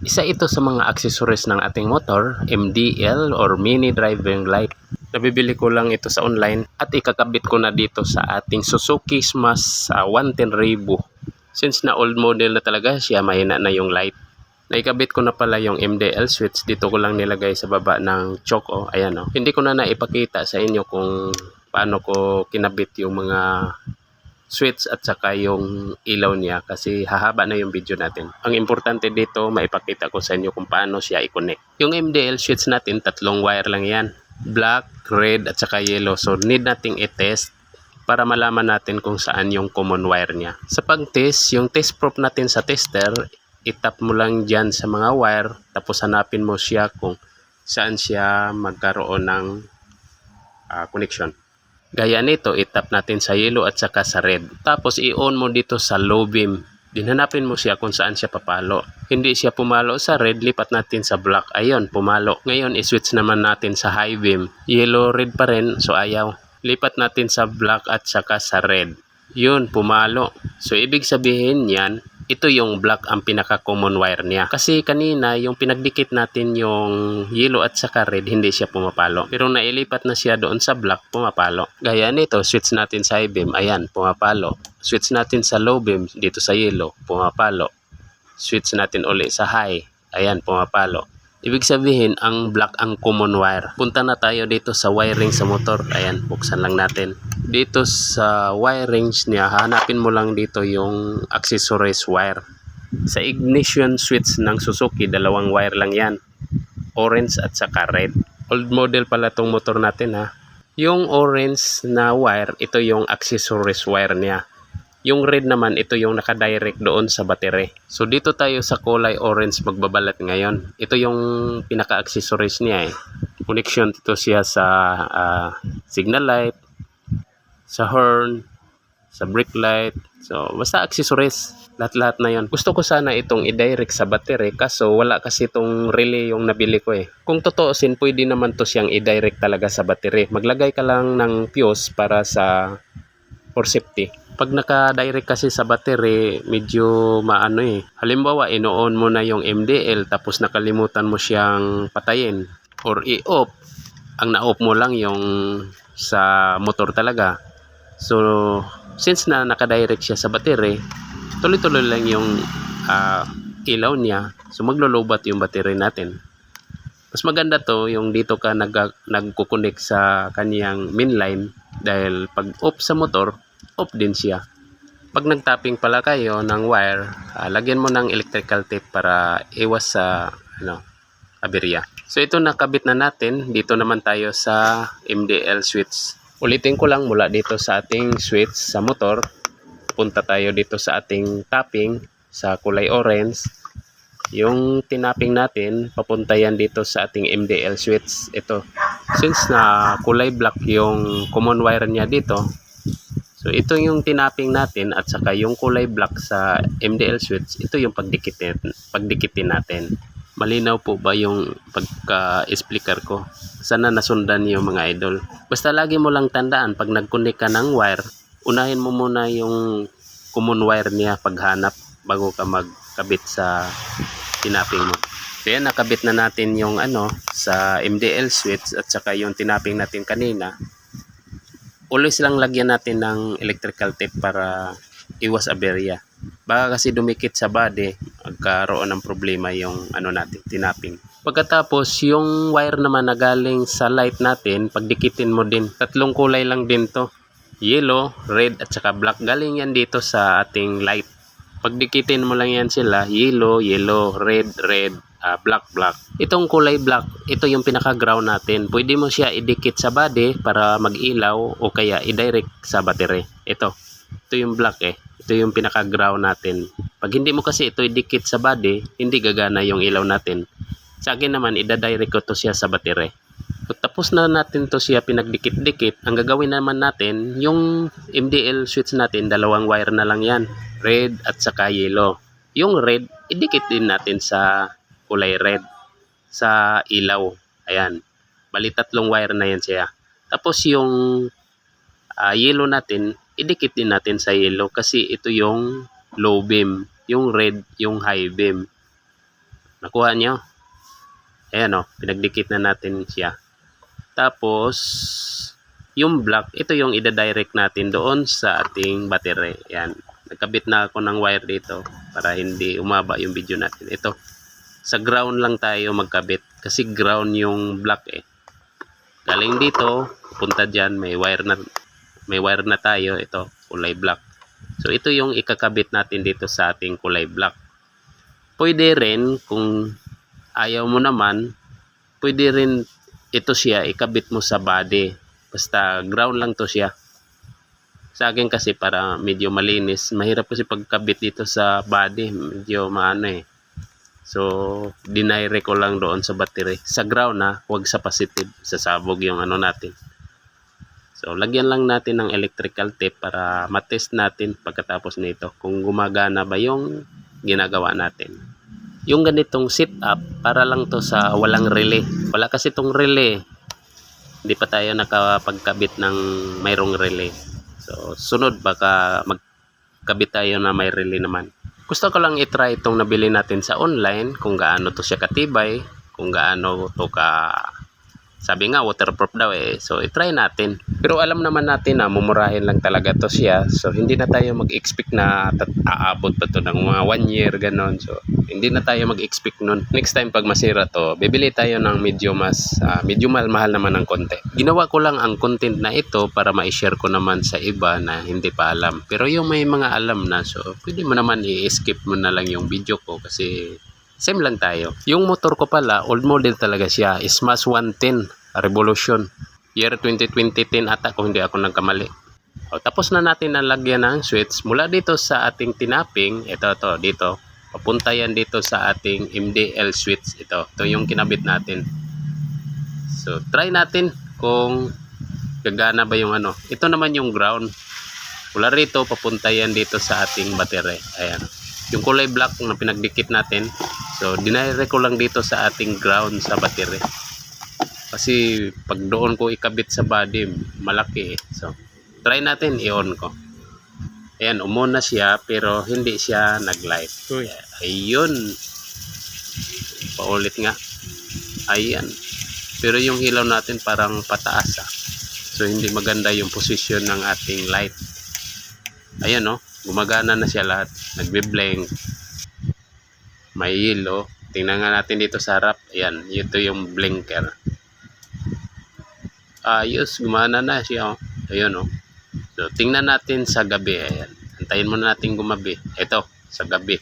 Isa ito sa mga accessories ng ating motor, MDL or Mini Driving Light. Nabibili ko lang ito sa online at ikakabit ko na dito sa ating Suzuki Smash 110 Revo. Since na old model na talaga siya, mahina na yung light. Naikabit ko na pala yung MDL switch. Dito ko lang nilagay sa baba ng choke. Oh, ayan oh. Hindi ko na naipakita sa inyo kung paano ko kinabit yung mga switch at saka yung ilaw niya kasi hahaba na yung video natin. Ang importante dito, maipakita ko sa inyo kung paano siya i-connect. Yung MDL switch natin, tatlong wire lang yan. Black, red at saka yellow. So need nating i-test para malaman natin kung saan yung common wire niya. Sa pag-test, yung test probe natin sa tester, itap mo lang dyan sa mga wire tapos hanapin mo siya kung saan siya magkaroon ng connection. Gaya nito, itap natin sa yellow at saka sa red. Tapos i-on mo dito sa low beam. Dinhanapin mo siya kung saan siya papalo. Hindi siya pumalo sa red, lipat natin sa black. Ayun, pumalo. Ngayon, i-switch naman natin sa high beam. Yellow, red pa rin, so ayaw. Lipat natin sa black at saka sa red. Yun, pumalo. So, ibig sabihin yan, ito yung black ang pinaka-common wire niya. Kasi kanina, yung pinagdikit natin yung yellow at saka red, hindi siya pumapalo. Pero nailipat na siya doon sa black, pumapalo. Gaya nito, switch natin sa high beam, ayan, pumapalo. Switch natin sa low beam, dito sa yellow, pumapalo. Switch natin uli sa high, ayan, pumapalo. Ibig sabihin, ang black ang common wire. Punta na tayo dito sa wiring sa motor. Ayan, buksan lang natin. Dito sa wirings niya, hanapin mo lang dito yung accessories wire. Sa ignition switch ng Suzuki, dalawang wire lang yan. Orange at saka red. Old model pala tong motor natin ha. Yung orange na wire, ito yung accessories wire niya. Yung red naman, ito yung nakadirect doon sa battery. So dito tayo sa kulay orange magbabalat ngayon. Ito yung pinaka-accessories niya eh. Connection ito siya sa signal light, sa horn, sa brake light. So basta accessories. Lahat-lahat na yon. Gusto ko sana itong i-direct sa battery kaso wala kasi itong relay yung nabili ko eh. Kung totoosin, pwede naman to siyang i-direct talaga sa battery. Maglagay ka lang ng fuse para for safety. Pag naka-direct kasi sa battery, medyo maano eh. Halimbawa, ino-on mo na yung MDL tapos nakalimutan mo siyang patayin or i-off. Ang na-off mo lang yung sa motor talaga. So, since na naka-direct siya sa battery, tuloy-tuloy lang yung ilaw niya. So, maglo-lowbat yung battery natin. Mas maganda to yung dito ka nagkukunik sa kaniyang main line dahil pag off sa motor, off din siya. Pag nagtapping pala kayo ng wire, lagyan mo ng electrical tape para iwas sa aberya. So ito nakabit na natin. Dito naman tayo sa MDL switch. Ulitin ko lang mula dito sa ating switch sa motor. Punta tayo dito sa ating tapping sa kulay orange. Yung tinapping natin, papunta yan dito sa ating MDL switch. Ito. Since na kulay black yung common wire niya dito, so ito yung tinapping natin at saka yung kulay black sa MDL switch, ito yung pagdikitin natin. Malinaw po ba yung pagka-explicar ko? Sana nasundan yung mga idol. Basta lagi mo lang tandaan, pag nag-connect ka ng wire, unahin mo muna yung common wire niya paghanap bago ka magkabit sa tinapping mo. So yan, nakabit na natin yung sa MDL switch at saka yung tinapping natin kanina. Always lang lagyan natin ng electrical tape para iwas aberya. Baka kasi dumikit sa body, magkaroon ng problema yung natin, tinapping. Pagkatapos, yung wire naman na galing sa light natin, pagdikitin mo din. Tatlong kulay lang din to. Yellow, red, at saka black. Galing yan dito sa ating light. Pagdikitin mo lang yan sila, yellow, yellow, red, red, black, black. Itong kulay black, ito yung pinaka-ground natin. Pwede mo siya idikit sa body para mag-ilaw o kaya i-direct sa battery. Ito yung black eh. Ito yung pinaka-ground natin. Pag hindi mo kasi ito idikit sa body, hindi gagana yung ilaw natin. Sa akin naman, ida-direct ko to siya sa battery. Kung tapos na natin to siya pinagdikit-dikit, ang gagawin naman natin, yung MDL switch natin, dalawang wire na lang yan. Red at saka yellow. Yung red, idikit din natin sa kulay red. Sa ilaw. Ayan. Bali tatlong wire na yan siya. Tapos yung yellow natin, idikit din natin sa yellow kasi ito yung low beam. Yung red, yung high beam. Nakuha nyo? Ayan o, pinagdikit na natin siya. Tapos, yung black, ito yung ida-direct natin doon sa ating battery. Ayan, nagkabit na ako ng wire dito para hindi umaba yung video natin. Ito, sa ground lang tayo magkabit kasi ground yung black eh. Galing dito, punta dyan, may wire na tayo. Ito, kulay black. So, ito yung ikakabit natin dito sa ating kulay black. Pwede rin kung ayaw mo naman, pwede rin ito siya ikabit mo sa body. Basta ground lang to siya. Sa akin kasi para medyo malinis, mahirap kasi pagkabit dito sa body, medyo maano eh. So, dinire ko lang doon sa battery. Sa ground na, huwag sa positive, sasabog yung ano natin. So, lagyan lang natin ng electrical tape para matest natin pagkatapos nito kung gumagana ba yung ginagawa natin. Yung ganitong setup, para lang to sa walang relay. Wala kasi tong relay. Hindi pa tayo nakapagkabit ng mayroong relay. So, sunod baka magkabit tayo na may relay naman. Gusto ko lang i-try itong nabili natin sa online, kung gaano to siya katibay, kung gaano to ka... Sabi nga, waterproof daw eh. So, i-try natin. Pero alam naman natin na mumurahin lang talaga to siya. So, hindi na tayo mag-expect na aabot pa to ng mga 1 year, ganon. So, hindi na tayo mag-expect nun. Next time pag masira to, bibili tayo ng medyo mahal naman ng konti. Ginawa ko lang ang content na ito para ma-share ko naman sa iba na hindi pa alam. Pero yung may mga alam na, so, pwede mo naman i-skip mo na lang yung video ko kasi... Same lang tayo. Yung motor ko pala, old model talaga siya. Smash 110 Revolution. Year 2010 ata kung hindi ako nagkamali. O, tapos na natin nalagyan ng switch. Mula dito sa ating tinapping, ito dito. Papunta yan dito sa ating MDL switch. Ito yung kinabit natin. So, try natin kung gagana ba yung ano. Ito naman yung ground. Mula rito, papunta yan dito sa ating battery. Ayan. Yung kulay black na pinagdikit natin. So, dinire ko lang dito sa ating ground sa battery. Kasi pag doon ko ikabit sa body, malaki eh. So, try natin, i-on ko. Ayan, umon na siya pero hindi siya nag-light. Ayun. Paulit nga. Ayan. Pero yung ilaw natin parang pataas ah. So, hindi maganda yung position ng ating light. Ayan oh, gumagana na siya lahat. Nagbe-blank. May yellow. Tingnan nga natin dito sa harap. Ayan, ito yung blinker. Ayos, gumana na siya. Oh. Ayun oh. So, tingnan natin sa gabi. Ayan. Antayin muna natin gumabi. Ito, sa gabi.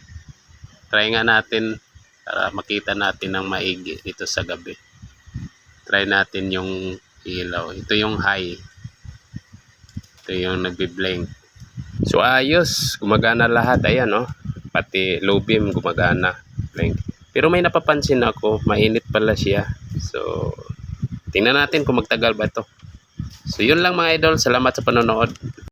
Try nga natin para makita natin ng maigi dito sa gabi. Try natin yung ilaw. Ito yung high. Ito yung nagbi-blank. So, ayos. Gumagana lahat. Ayan oh. Pati low beam gumagana. Pero may napapansin ako, mainit pala siya. So, tingnan natin kung magtagal ba ito. So, yun lang mga idol. Salamat sa panonood.